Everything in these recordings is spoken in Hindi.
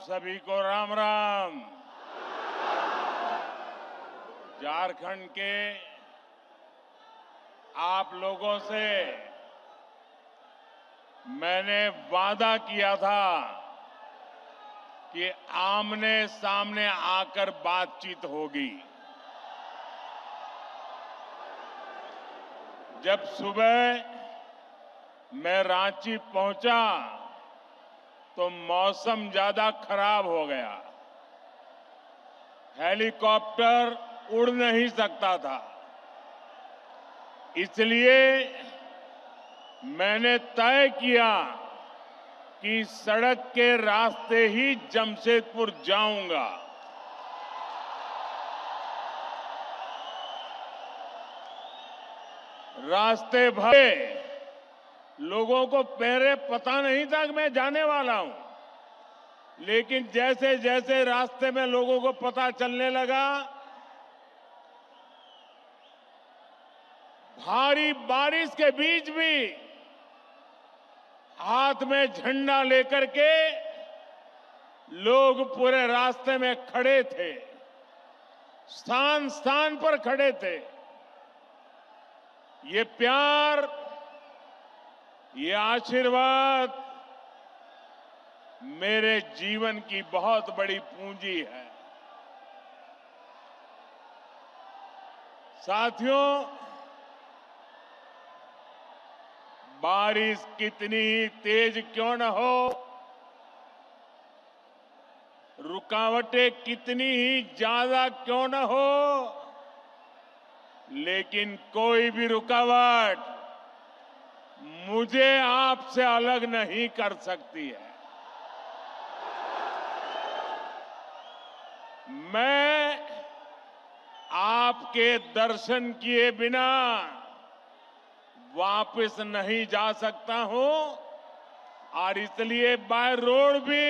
सभी को राम राम। झारखंड के आप लोगों से मैंने वादा किया था कि आमने सामने आकर बातचीत होगी। जब सुबह मैं रांची पहुंचा तो मौसम ज्यादा खराब हो गया, हेलीकॉप्टर उड़ नहीं सकता था। इसलिए मैंने तय किया कि सड़क के रास्ते ही जमशेदपुर जाऊंगा। रास्ते भरे लोगों को पहले पता नहीं था कि मैं जाने वाला हूं, लेकिन जैसे जैसे रास्ते में लोगों को पता चलने लगा, भारी बारिश के बीच भी हाथ में झंडा लेकर के लोग पूरे रास्ते में खड़े थे, स्थान स्थान पर खड़े थे। ये प्यार, ये आशीर्वाद मेरे जीवन की बहुत बड़ी पूंजी है। साथियों, बारिश कितनी ही तेज क्यों न हो, रुकावटें कितनी ही ज्यादा क्यों न हो, लेकिन कोई भी रुकावट मुझे आपसे अलग नहीं कर सकती है। मैं आपके दर्शन किए बिना वापस नहीं जा सकता हूं और इसलिए बाय रोड भी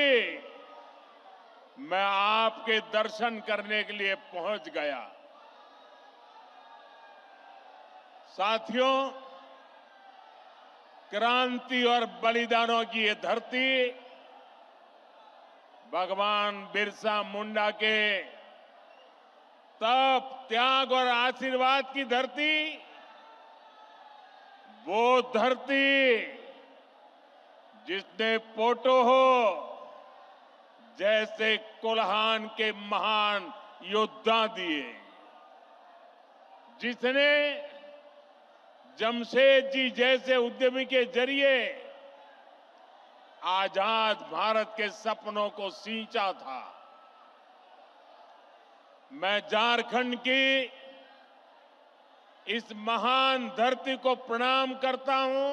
मैं आपके दर्शन करने के लिए पहुंच गया। साथियों, क्रांति और बलिदानों की ये धरती भगवान बिरसा मुंडा के तप, त्याग और आशीर्वाद की धरती, वो धरती जिसने पोटोहो जैसे कोल्हान के महान योद्धा दिए, जिसने जमशेद जी जैसे उद्यमी के जरिए आजाद भारत के सपनों को सींचा था। मैं झारखंड की इस महान धरती को प्रणाम करता हूं।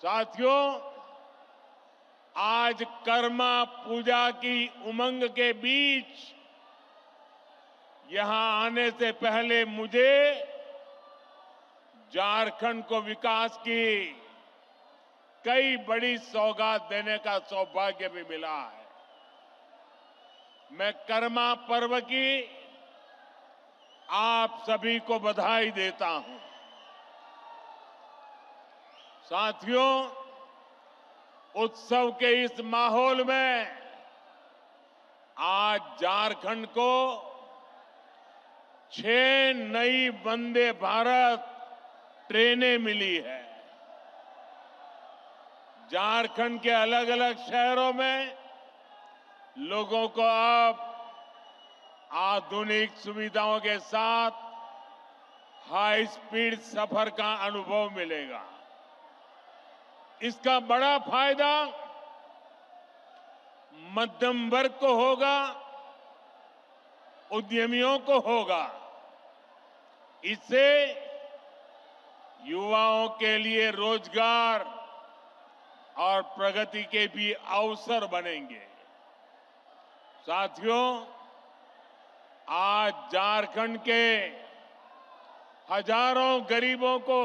साथियों, आज कर्मा पूजा की उमंग के बीच यहां आने से पहले मुझे झारखंड को विकास की कई बड़ी सौगात देने का सौभाग्य भी मिला है। मैं कर्मा पर्व की आप सभी को बधाई देता हूं। साथियों, उत्सव के इस माहौल में आज झारखंड को 6 नई वंदे भारत ट्रेनें मिली है। झारखंड के अलग अलग शहरों में लोगों को अब आधुनिक सुविधाओं के साथ हाई स्पीड सफर का अनुभव मिलेगा। इसका बड़ा फायदा मध्यम वर्ग को होगा, उद्यमियों को होगा। इससे युवाओं के लिए रोजगार और प्रगति के भी अवसर बनेंगे। साथियों, आज झारखंड के हजारों गरीबों को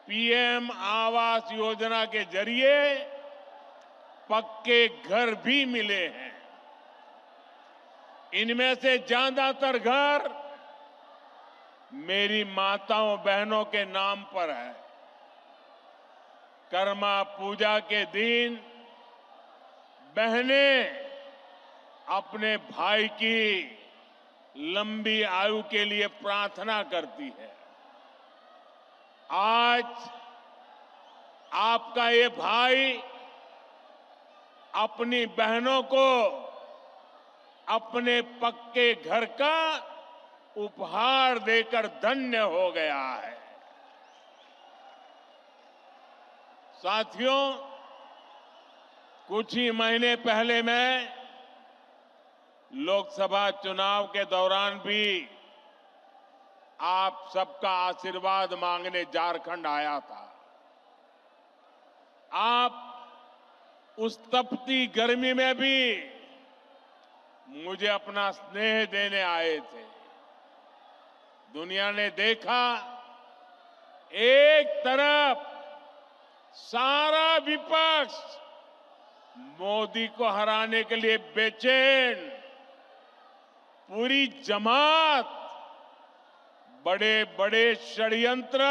पीएम आवास योजना के जरिए पक्के घर भी मिले हैं। इनमें से ज्यादातर घर मेरी माताओं बहनों के नाम पर है। कर्मा पूजा के दिन बहनें अपने भाई की लंबी आयु के लिए प्रार्थना करती है। आज आपका ये भाई अपनी बहनों को अपने पक्के घर का उपहार देकर धन्य हो गया है। साथियों, कुछ ही महीने पहले मैं लोकसभा चुनाव के दौरान भी आप सबका आशीर्वाद मांगने झारखंड आया था। आप उस तपती गर्मी में भी मुझे अपना स्नेह देने आए थे। दुनिया ने देखा, एक तरफ सारा विपक्ष मोदी को हराने के लिए बेचैन, पूरी जमात बड़े बड़े षड्यंत्र,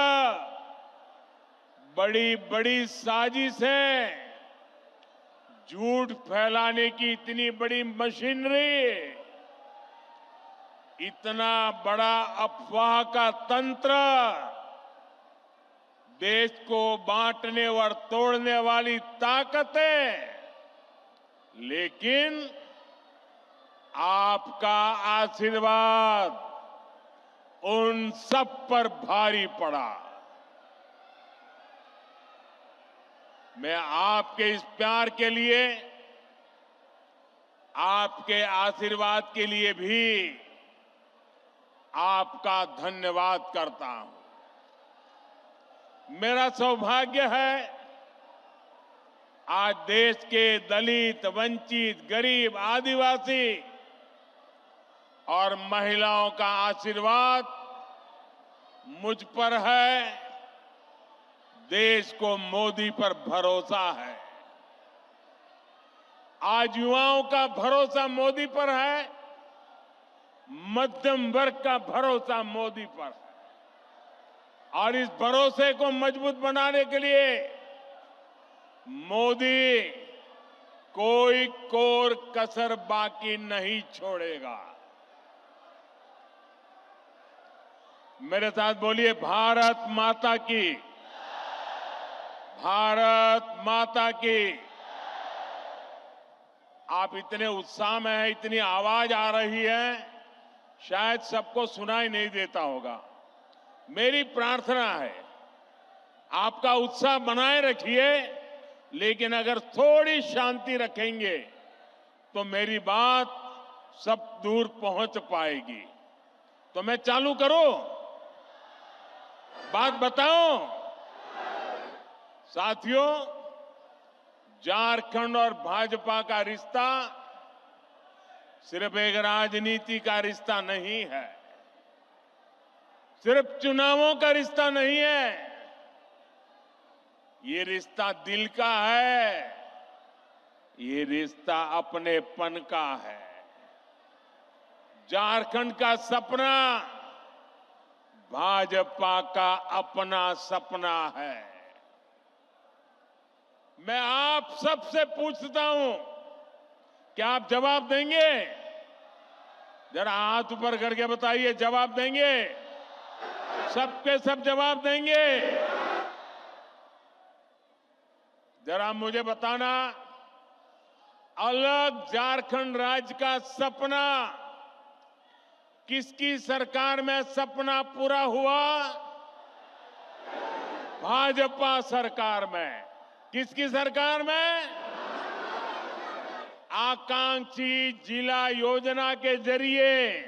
बड़ी बड़ी साजिशें, झूठ फैलाने की इतनी बड़ी मशीनरी, इतना बड़ा अफवाह का तंत्र, देश को बांटने और तोड़ने वाली ताकतें, लेकिन आपका आशीर्वाद उन सब पर भारी पड़ा। मैं आपके इस प्यार के लिए, आपके आशीर्वाद के लिए भी आपका धन्यवाद करता हूं। मेरा सौभाग्य है, आज देश के दलित, वंचित, गरीब, आदिवासी और महिलाओं का आशीर्वाद मुझ पर है। देश को मोदी पर भरोसा है। आज युवाओं का भरोसा मोदी पर है, मध्यम वर्ग का भरोसा मोदी पर है। और इस भरोसे को मजबूत बनाने के लिए मोदी कोई कोर कसर बाकी नहीं छोड़ेगा। मेरे साथ बोलिए, भारत माता की, भारत माता की। आप इतने उत्साह में हैं, इतनी आवाज आ रही है, शायद सबको सुनाई नहीं देता होगा। मेरी प्रार्थना है, आपका उत्साह बनाए रखिए, लेकिन अगर थोड़ी शांति रखेंगे तो मेरी बात सब दूर पहुंच पाएगी। तो मैं चालू करूं? बात बताऊं? साथियों, झारखंड और भाजपा का रिश्ता सिर्फ एक राजनीति का रिश्ता नहीं है, सिर्फ चुनावों का रिश्ता नहीं है। ये रिश्ता दिल का है, ये रिश्ता अपनेपन का है। झारखंड का सपना भाजपा का अपना सपना है। मैं आप सबसे पूछता हूं, क्या आप जवाब देंगे? जरा हाथ ऊपर करके बताइए, जवाब देंगे? सबके सब जवाब देंगे? जरा मुझे बताना, अलग झारखंड राज्य का सपना किसकी सरकार में सपना पूरा हुआ? भाजपा सरकार में। किसकी सरकार में? आकांक्षी जिला योजना के जरिए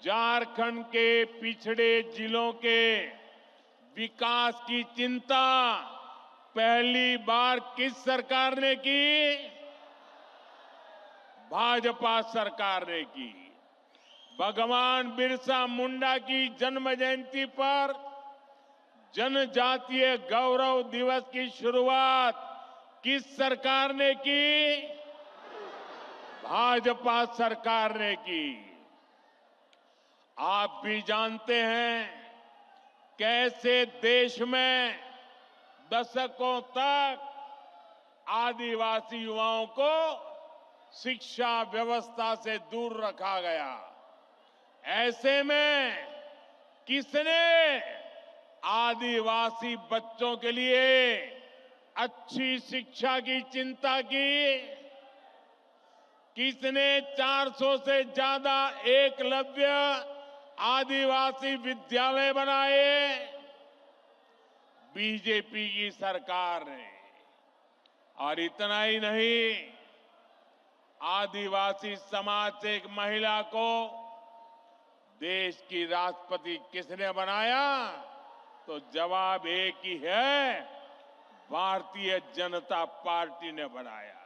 झारखंड के पिछड़े जिलों के विकास की चिंता पहली बार किस सरकार ने की? भाजपा सरकार ने की। भगवान बिरसा मुंडा की जन्म जयंती पर जनजातीय गौरव दिवस की शुरुआत किस सरकार ने की? भाजपा सरकार ने की। आप भी जानते हैं कैसे देश में दशकों तक आदिवासी युवाओं को शिक्षा व्यवस्था से दूर रखा गया। ऐसे में किसने आदिवासी बच्चों के लिए अच्छी शिक्षा की चिंता की? किसने 400 से ज्यादा एकलव्य आदिवासी विद्यालय बनाए? बीजेपी की सरकार ने। और इतना ही नहीं, आदिवासी समाज से एक महिला को देश की राष्ट्रपति किसने बनाया? तो जवाब एक ही है, भारतीय जनता पार्टी ने बनाया।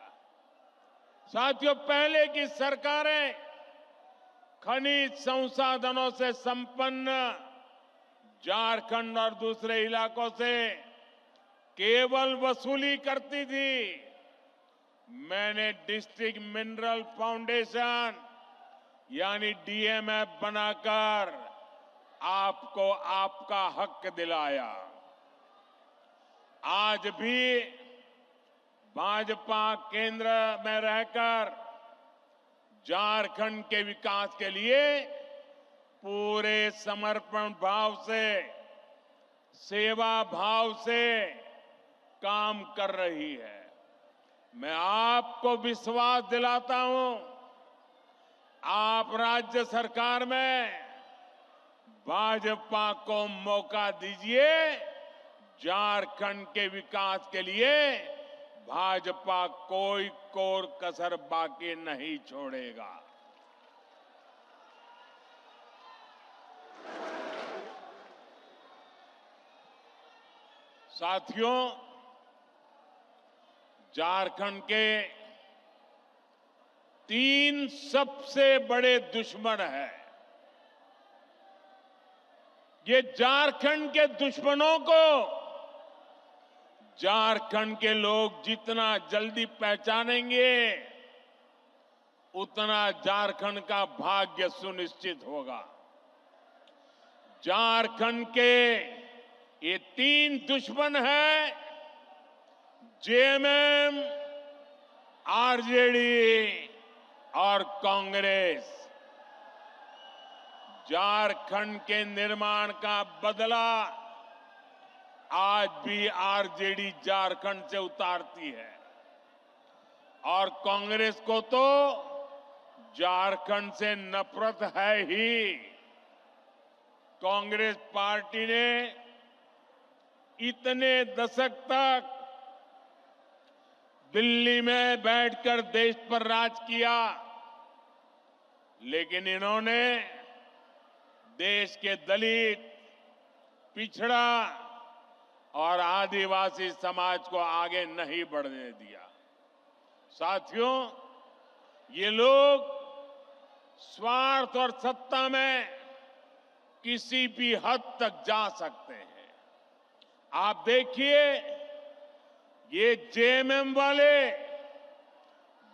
साथियों, पहले की सरकारें खनिज संसाधनों से संपन्न झारखंड और दूसरे इलाकों से केवल वसूली करती थी। मैंने डिस्ट्रिक्ट मिनरल फाउंडेशन यानी डीएमएफ बनाकर आपको आपका हक दिलाया। आज भी भाजपा केंद्र में रहकर झारखंड के विकास के लिए पूरे समर्पण भाव से, सेवा भाव से काम कर रही है। मैं आपको विश्वास दिलाता हूं, आप राज्य सरकार में भाजपा को मौका दीजिए। झारखंड के विकास के लिए भाजपा कोई कोर कसर बाकी नहीं छोड़ेगा। साथियों, झारखंड के 3 सबसे बड़े दुश्मन हैं। ये झारखंड के दुश्मनों को झारखंड के लोग जितना जल्दी पहचानेंगे, उतना झारखंड का भाग्य सुनिश्चित होगा। झारखंड के ये 3 दुश्मन हैं, जेएमएम, आरजेडी और कांग्रेस। झारखंड के निर्माण का बदला आज भी आरजेडी झारखंड से उतारती है और कांग्रेस को तो झारखंड से नफरत है ही। कांग्रेस पार्टी ने इतने दशक तक दिल्ली में बैठकर देश पर राज किया, लेकिन इन्होंने देश के दलित, पिछड़ा और आदिवासी समाज को आगे नहीं बढ़ने दिया। साथियों, ये लोग स्वार्थ और सत्ता में किसी भी हद तक जा सकते हैं। आप देखिए, ये जेएमएम वाले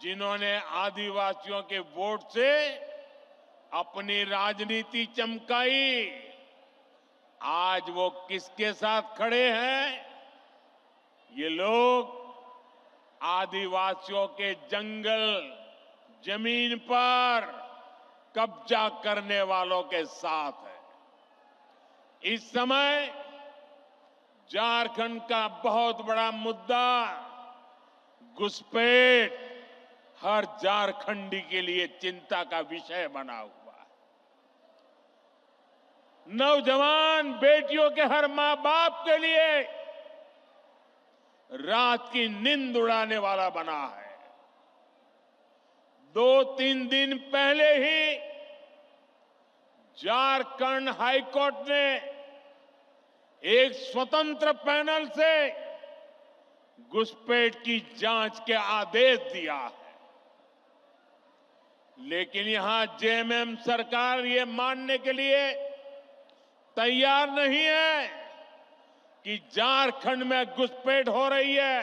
जिन्होंने आदिवासियों के वोट से अपनी राजनीति चमकाई, आज वो किसके साथ खड़े हैं? ये लोग आदिवासियों के जंगल, जमीन पर कब्जा करने वालों के साथ है। इस समय झारखंड का बहुत बड़ा मुद्दा घुसपैठ हर झारखंडी के लिए चिंता का विषय बना हुआ है। नौजवान बेटियों के हर मां बाप के लिए रात की नींद उड़ाने वाला बना है। 2-3 दिन पहले ही झारखंड हाईकोर्ट ने एक स्वतंत्र पैनल से घुसपैठ की जांच के आदेश दिया है, लेकिन यहां जेएमएम सरकार ये मानने के लिए तैयार नहीं है कि झारखंड में घुसपैठ हो रही है।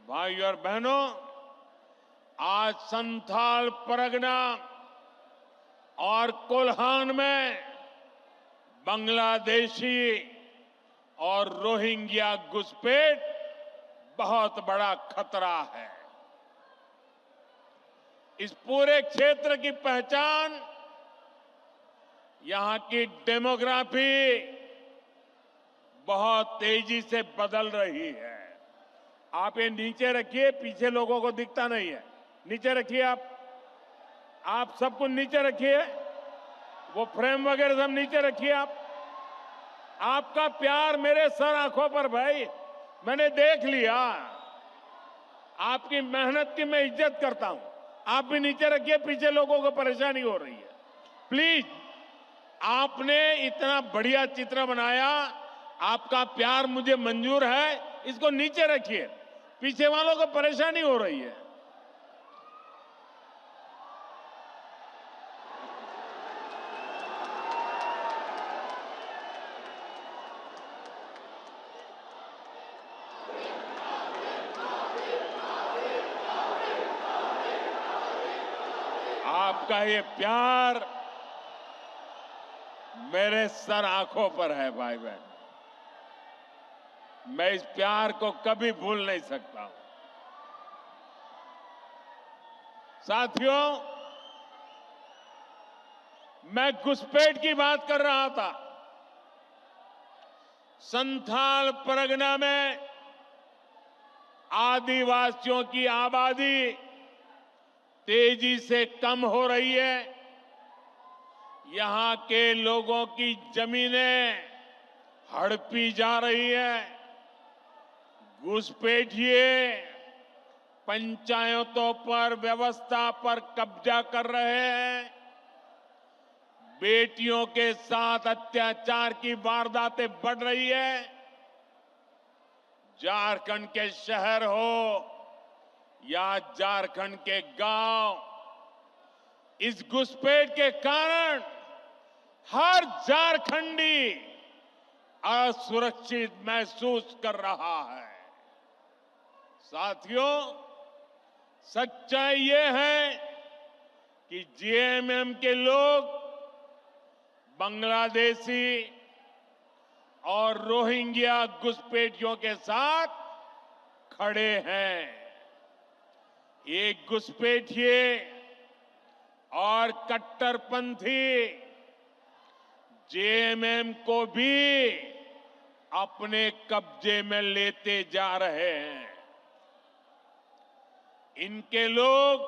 भाइयों और बहनों, आज संथाल परगना और कोल्हान में बांग्लादेशी और रोहिंग्या घुसपैठ बहुत बड़ा खतरा है। इस पूरे क्षेत्र की पहचान यहां की डेमोग्राफी बहुत तेजी से बदल रही है। आप ये नीचे रखिए, पीछे लोगों को दिखता नहीं है। नीचे रखिए आप सब कुछ नीचे रखिए, वो फ्रेम वगैरह सब नीचे रखिए। आपका प्यार मेरे सर आंखों पर भाई, मैंने देख लिया। आपकी मेहनत की मैं इज्जत करता हूं। आप भी नीचे रखिए, पीछे लोगों को परेशानी हो रही है। प्लीज, आपने इतना बढ़िया चित्र बनाया, आपका प्यार मुझे मंजूर है, इसको नीचे रखिए, पीछे वालों को परेशानी हो रही है। आपका ये प्यार मेरे सर आंखों पर है भाई बहन। मैं इस प्यार को कभी भूल नहीं सकता हूं। साथियों, मैं घुसपैठ की बात कर रहा था। संथाल परगना में आदिवासियों की आबादी तेजी से कम हो रही है। यहां के लोगों की जमीनें हड़पी जा रही है। घुसपैठिए पंचायतों पर, व्यवस्था पर कब्जा कर रहे हैं। बेटियों के साथ अत्याचार की वारदातें बढ़ रही है। झारखंड के शहर हो या झारखंड के गांव, इस घुसपैठ के कारण हर झारखंडी असुरक्षित महसूस कर रहा है। साथियों, सच्चाई ये है कि जेएमएम के लोग बांग्लादेशी और रोहिंग्या घुसपैठियों के साथ खड़े हैं। एक घुसपैठिए और कट्टरपंथी जेएमएम को भी अपने कब्जे में लेते जा रहे हैं। इनके लोग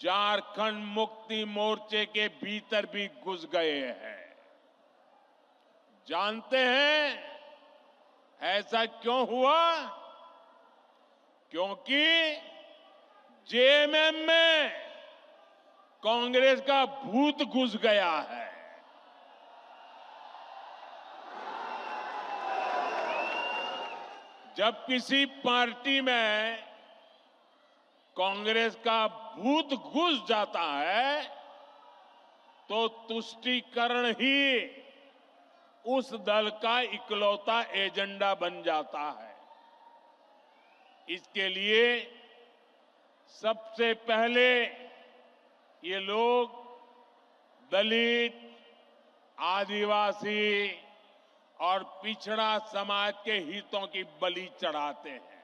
झारखंड मुक्ति मोर्चे के भीतर भी घुस गए हैं। जानते हैं ऐसा क्यों हुआ? क्योंकि जेएमएम में कांग्रेस का भूत घुस गया है। जब किसी पार्टी में कांग्रेस का भूत घुस जाता है तो तुष्टीकरण ही उस दल का इकलौता एजेंडा बन जाता है। इसके लिए सबसे पहले ये लोग दलित, आदिवासी और पिछड़ा समाज के हितों की बलि चढ़ाते हैं।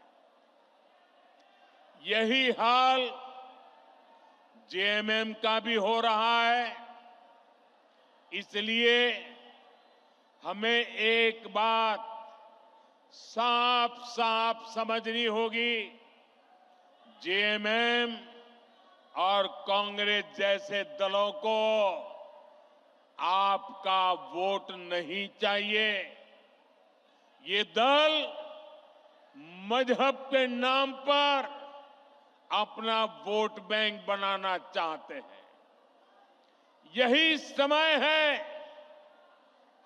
यही हाल जेएमएम का भी हो रहा है। इसलिए हमें एक बात साफ साफ समझनी होगी, जेएमएम और कांग्रेस जैसे दलों को आपका वोट नहीं चाहिए। ये दल मजहब के नाम पर अपना वोट बैंक बनाना चाहते हैं। यही समय है,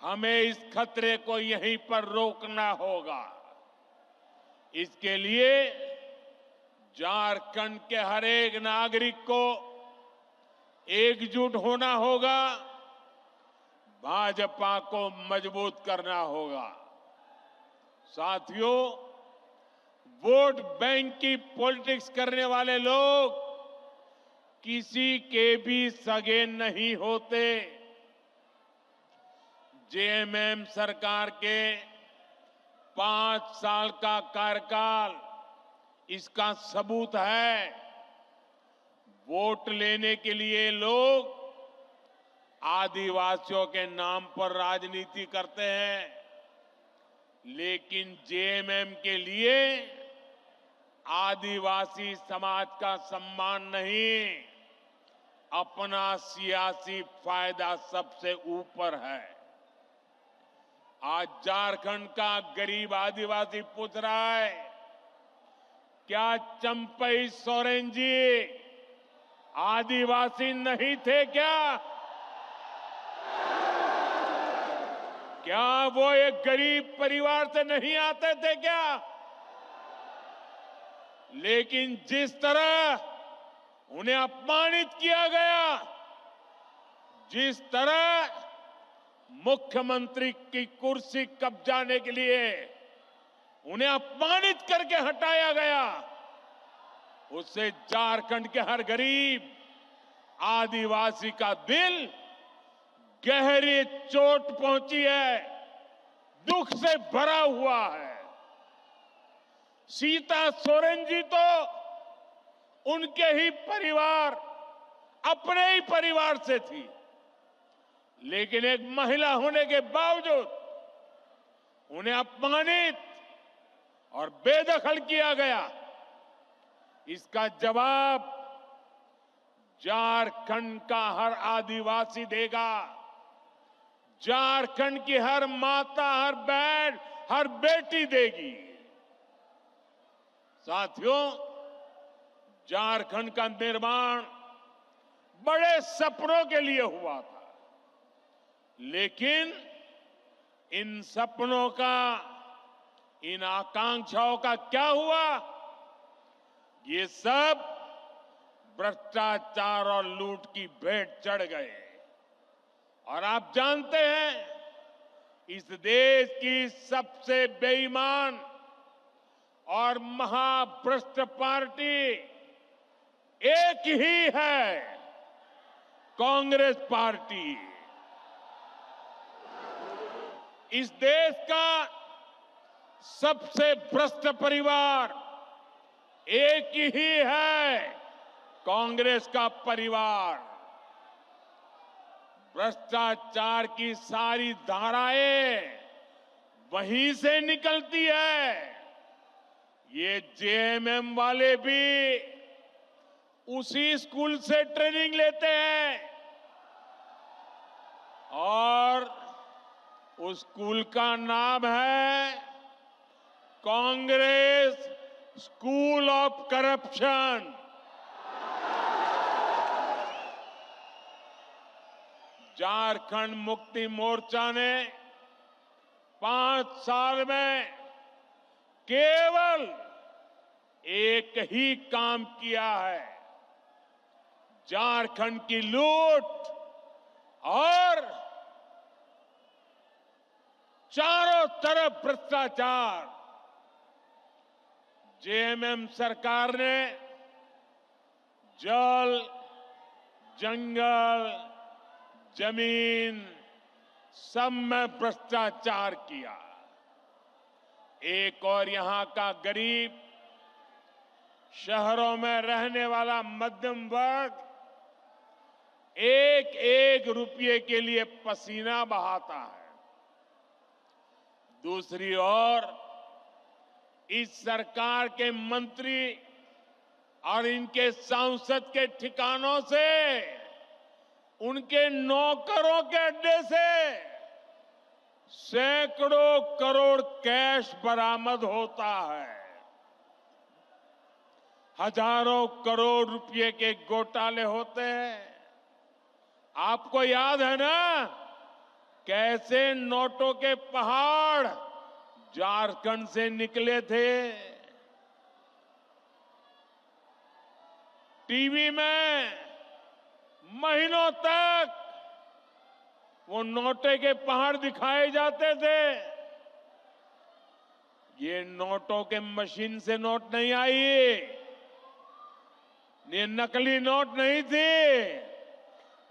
हमें इस खतरे को यहीं पर रोकना होगा। इसके लिए झारखंड के हर एक नागरिक को एकजुट होना होगा, भाजपा को मजबूत करना होगा। साथियों, वोट बैंक की पॉलिटिक्स करने वाले लोग किसी के भी सगे नहीं होते। जेएमएम सरकार के 5 साल का कार्यकाल इसका सबूत है। वोट लेने के लिए लोग आदिवासियों के नाम पर राजनीति करते हैं, लेकिन जेएमएम के लिए आदिवासी समाज का सम्मान नहीं, अपना सियासी फायदा सबसे ऊपर है। आज झारखंड का गरीब आदिवासी पूछ रहा है, क्या चंपई सोरेन जी आदिवासी नहीं थे क्या? क्या वो एक गरीब परिवार से नहीं आते थे क्या? लेकिन जिस तरह उन्हें अपमानित किया गया, जिस तरह मुख्यमंत्री की कुर्सी कब्जाने के लिए उन्हें अपमानित करके हटाया गया, उससे झारखंड के हर गरीब आदिवासी का दिल गहरी चोट पहुंची है, दुख से भरा हुआ है। सीता सोरेन जी तो उनके ही परिवार, अपने ही परिवार से थी, लेकिन एक महिला होने के बावजूद उन्हें अपमानित और बेदखल किया गया। इसका जवाब झारखंड का हर आदिवासी देगा। झारखंड की हर माता, हर बहन, हर बेटी देगी। साथियों, झारखंड का निर्माण बड़े सपनों के लिए हुआ था, लेकिन इन सपनों का, इन आकांक्षाओं का क्या हुआ? ये सब भ्रष्टाचार और लूट की भेंट चढ़ गए। और आप जानते हैं, इस देश की सबसे बेईमान और महाभ्रष्ट पार्टी एक ही है, कांग्रेस पार्टी। इस देश का सबसे भ्रष्ट परिवार एक ही है, कांग्रेस का परिवार। भ्रष्टाचार की सारी धाराएं वहीं से निकलती है। ये जेएमएम वाले भी उसी स्कूल से ट्रेनिंग लेते हैं, और उस स्कूल का नाम है Congress school of corruption. Jharkhand Mukti Morcha ने 5 साल में केवल एक ही काम किया है, झारखंड की लूट और चारों तरफ भ्रष्टाचार। जेएमएम सरकार ने जल, जंगल, जमीन सब में भ्रष्टाचार किया। एक और यहां का गरीब, शहरों में रहने वाला मध्यम वर्ग एक एक रुपये के लिए पसीना बहाता है। दूसरी ओर इस सरकार के मंत्री और इनके सांसद के ठिकानों से, उनके नौकरों के अड्डे से सैकड़ों करोड़ कैश बरामद होता है। हजारों करोड़ रुपए के घोटाले होते हैं। आपको याद है ना, कैसे नोटों के पहाड़ झारखंड से निकले थे। टीवी में महीनों तक वो नोटे के पहाड़ दिखाए जाते थे। ये नोटों के मशीन से नोट नहीं आई, ये नकली नोट नहीं थी,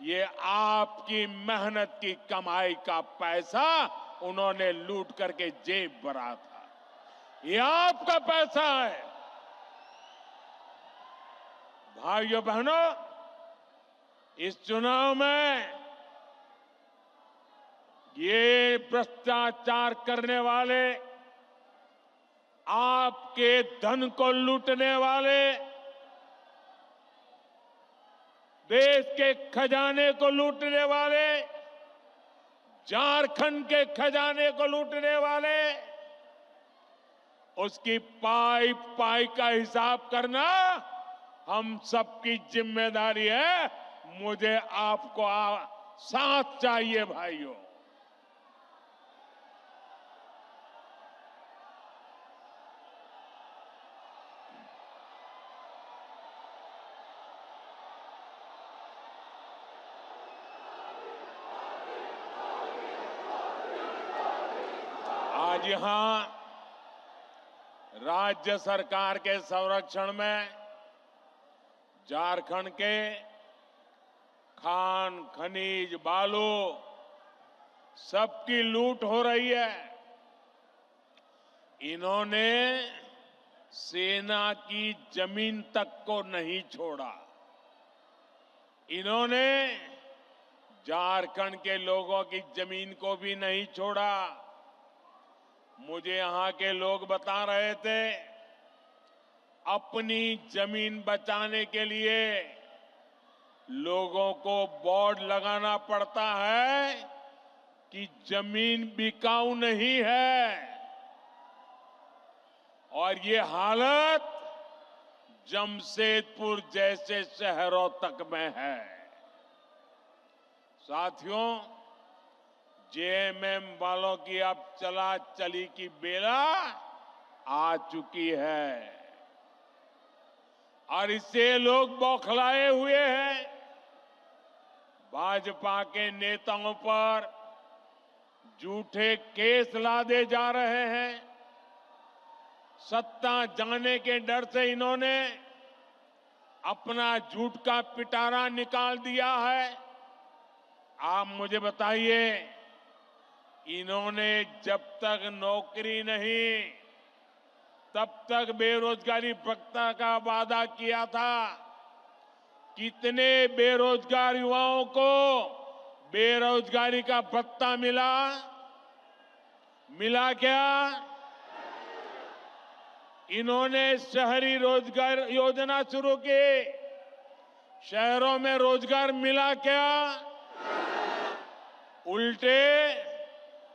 ये आपकी मेहनत की कमाई का पैसा उन्होंने लूट करके जेब भरा था। ये आपका पैसा है। भाइयों बहनों, इस चुनाव में ये भ्रष्टाचार करने वाले, आपके धन को लूटने वाले, देश के खजाने को लूटने वाले, झारखंड के खजाने को लूटने वाले, उसकी पाई पाई का हिसाब करना हम सबकी जिम्मेदारी है। मुझे आपको साथ चाहिए भाइयों। आज यहां राज्य सरकार के संरक्षण में झारखंड के खान, खनिज, बालू सबकी लूट हो रही है। इन्होंने सेना की जमीन तक को नहीं छोड़ा। इन्होंने झारखंड के लोगों की जमीन को भी नहीं छोड़ा। मुझे यहां के लोग बता रहे थे, अपनी जमीन बचाने के लिए लोगों को बोर्ड लगाना पड़ता है कि जमीन बिकाऊ नहीं है। और ये हालत जमशेदपुर जैसे शहरों तक में है। साथियों, जेएमएम वालों की अब चला चली की बेला आ चुकी है और इससे लोग बौखलाए हुए हैं। भाजपा के नेताओं पर झूठे केस लादे जा रहे हैं। सत्ता जाने के डर से इन्होंने अपना झूठ का पिटारा निकाल दिया है। आप मुझे बताइए, इन्होंने जब तक नौकरी नहीं, तब तक बेरोजगारी भत्ता का वादा किया था। कितने बेरोजगार युवाओं को बेरोजगारी का भत्ता मिला? मिला क्या? इन्होंने शहरी रोजगार योजना शुरू की। शहरों में रोजगार मिला क्या? उल्टे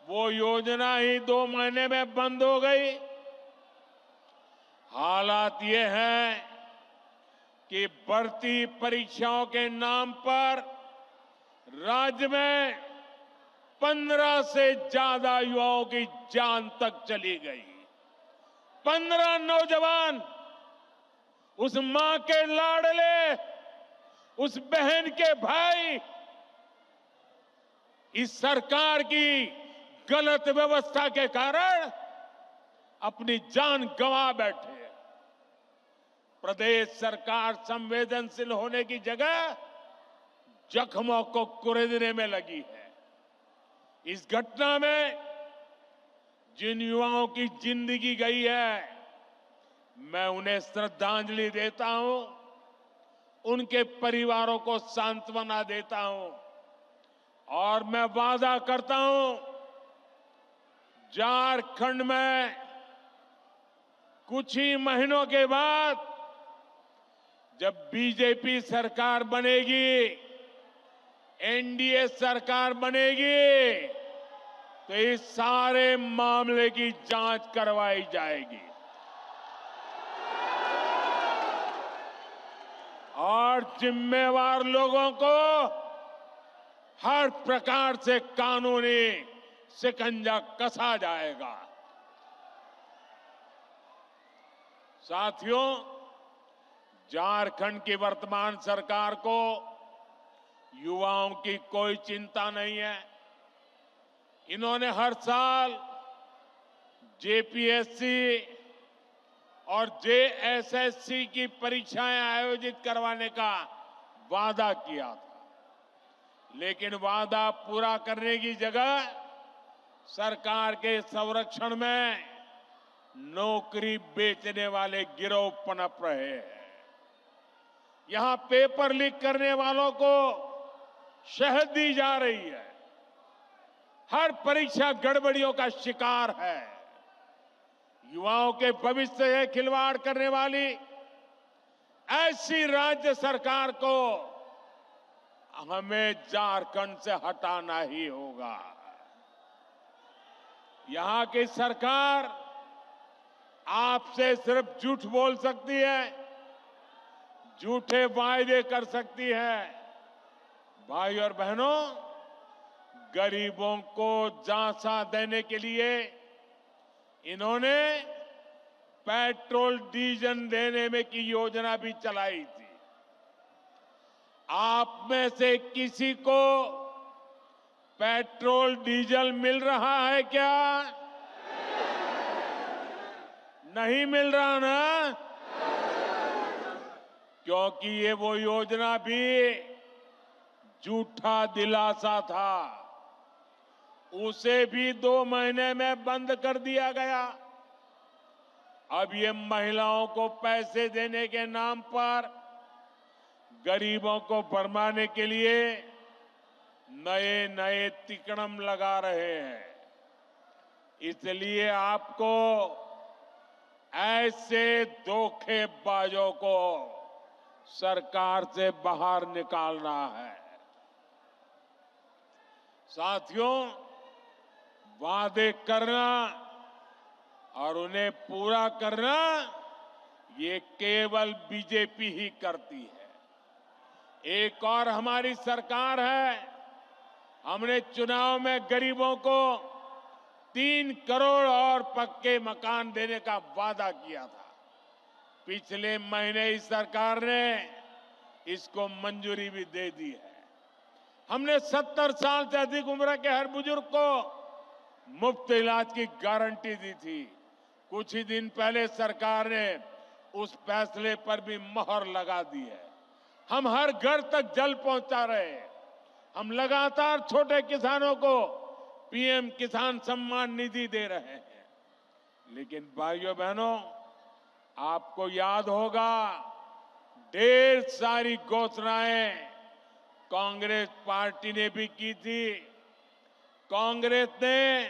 वो योजना ही 2 महीने में बंद हो गई। हालात ये हैं कि भर्ती परीक्षाओं के नाम पर राज्य में 15 से ज्यादा युवाओं की जान तक चली गई। 15 नौजवान, उस मां के लाडले, उस बहन के भाई, इस सरकार की गलत व्यवस्था के कारण अपनी जान गंवा बैठे। प्रदेश सरकार संवेदनशील होने की जगह जख्मों को कुरेदने में लगी है। इस घटना में जिन युवाओं की जिंदगी गई है, मैं उन्हें श्रद्धांजलि देता हूं, उनके परिवारों को सांत्वना देता हूं और मैं वादा करता हूं, झारखंड में कुछ ही महीनों के बाद जब बीजेपी सरकार बनेगी, एनडीए सरकार बनेगी, तो इस सारे मामले की जांच करवाई जाएगी और जिम्मेवार लोगों को हर प्रकार से कानूनी शिकंजा कसा जाएगा। साथियों, झारखंड की वर्तमान सरकार को युवाओं की कोई चिंता नहीं है। इन्होंने हर साल जेपीएससी और जेएसएससी की परीक्षाएं आयोजित करवाने का वादा किया था, लेकिन वादा पूरा करने की जगह सरकार के संरक्षण में नौकरी बेचने वाले गिरोह पनप रहे हैं। यहां पेपर लीक करने वालों को शहद दी जा रही है। हर परीक्षा गड़बड़ियों का शिकार है। युवाओं के भविष्य से खिलवाड़ करने वाली ऐसी राज्य सरकार को हमें झारखंड से हटाना ही होगा। यहां की सरकार आपसे सिर्फ झूठ बोल सकती है, झूठे वायदे कर सकती है। भाई और बहनों, गरीबों को झांसा देने के लिए इन्होंने पेट्रोल डीजल देने में की योजना भी चलाई थी। आप में से किसी को पेट्रोल डीजल मिल रहा है क्या? नहीं मिल रहा ना? क्योंकि ये वो योजना भी झूठा दिलासा था। उसे भी 2 महीने में बंद कर दिया गया। अब ये महिलाओं को पैसे देने के नाम पर गरीबों को भरमाने के लिए नए नए तिकड़म लगा रहे हैं। इसलिए आपको ऐसे धोखेबाजों को सरकार से बाहर निकालना है। साथियों, वादे करना और उन्हें पूरा करना ये केवल बीजेपी ही करती है। एक और हमारी सरकार है। हमने चुनाव में गरीबों को 3 करोड़ और पक्के मकान देने का वादा किया था। पिछले महीने इस सरकार ने इसको मंजूरी भी दे दी है। हमने 70 साल से अधिक उम्र के हर बुजुर्ग को मुफ्त इलाज की गारंटी दी थी। कुछ ही दिन पहले सरकार ने उस फैसले पर भी मोहर लगा दी है। हम हर घर तक जल पहुंचा रहे हैं। हम लगातार छोटे किसानों को पीएम किसान सम्मान निधि दे रहे हैं। लेकिन भाइयों बहनों, आपको याद होगा, ढेर सारी घोषणाएं कांग्रेस पार्टी ने भी की थी। कांग्रेस ने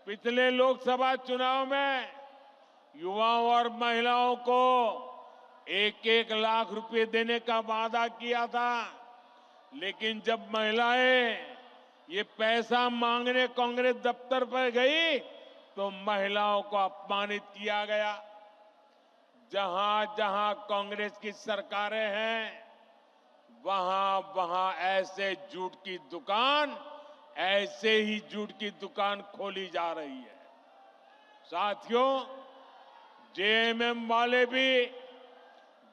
पिछले लोकसभा चुनाव में युवाओं और महिलाओं को 1-1 लाख रुपए देने का वादा किया था। लेकिन जब महिलाएं ये पैसा मांगने कांग्रेस दफ्तर पर गई तो महिलाओं को अपमानित किया गया। जहां जहां कांग्रेस की सरकारें हैं, वहां वहां ऐसे झूठ की दुकान, ऐसे ही झूठ की दुकान खोली जा रही है। साथियों, जेएमएम वाले भी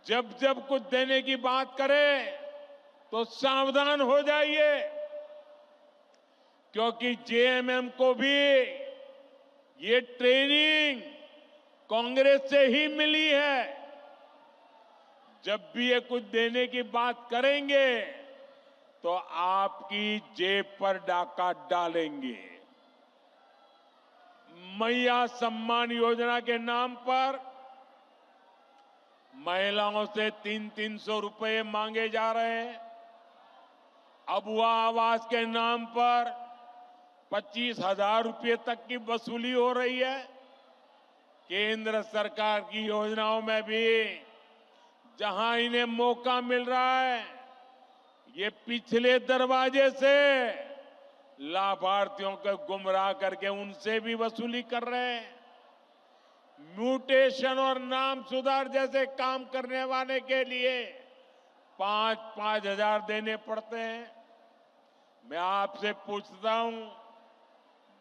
जब जब कुछ देने की बात करें तो सावधान हो जाइए, क्योंकि जेएमएम को भी ये ट्रेनिंग कांग्रेस से ही मिली है। जब भी ये कुछ देने की बात करेंगे तो आपकी जेब पर डाका डालेंगे। मैया सम्मान योजना के नाम पर महिलाओं से 300-300 रुपए मांगे जा रहे हैं। अबुआ आवास के नाम पर 25,000 रुपए तक की वसूली हो रही है। केंद्र सरकार की योजनाओं में भी जहां इन्हें मौका मिल रहा है, ये पिछले दरवाजे से लाभार्थियों को गुमराह करके उनसे भी वसूली कर रहे हैं। म्यूटेशन और नाम सुधार जैसे काम करने वाले के लिए 5-5 हजार देने पड़ते हैं। मैं आपसे पूछता हूं,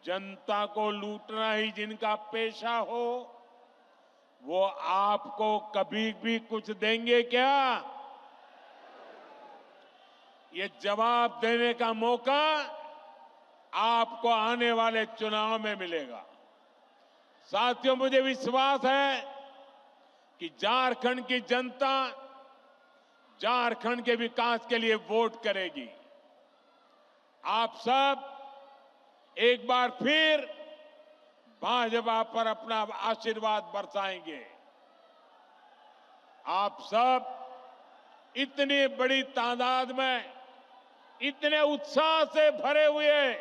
जनता को लूटना ही जिनका पेशा हो, वो आपको कभी भी कुछ देंगे क्या? ये जवाब देने का मौका आपको आने वाले चुनाव में मिलेगा। साथियों, मुझे विश्वास है कि झारखंड की जनता झारखंड के विकास के लिए वोट करेगी। आप सब एक बार फिर भाजपा पर अपना आशीर्वाद बरसाएंगे। आप सब इतनी बड़ी तादाद में इतने उत्साह से भरे हुए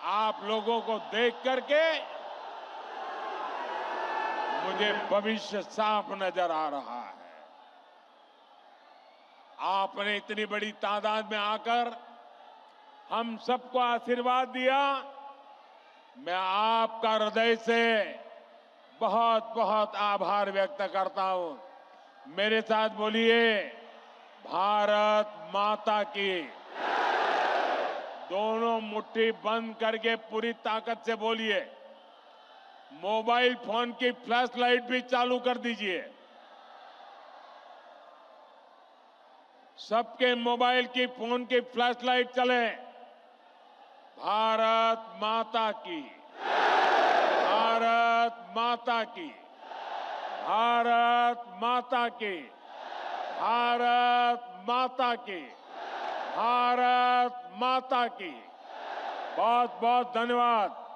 आप लोगों को देख करके मुझे भविष्य साफ नजर आ रहा है। आपने इतनी बड़ी तादाद में आकर हम सबको आशीर्वाद दिया। मैं आपका हृदय से बहुत बहुत आभार व्यक्त करता हूं। मेरे साथ बोलिए, भारत माता की। दोनों मुट्ठी बंद करके पूरी ताकत से बोलिए। मोबाइल फोन की फ्लैश लाइट भी चालू कर दीजिए। सबके मोबाइल की फोन की फ्लैश लाइट चले। भारत माता की, भारत माता की, भारत माता की, भारत माता की, भारत माता की। बहुत बहुत धन्यवाद।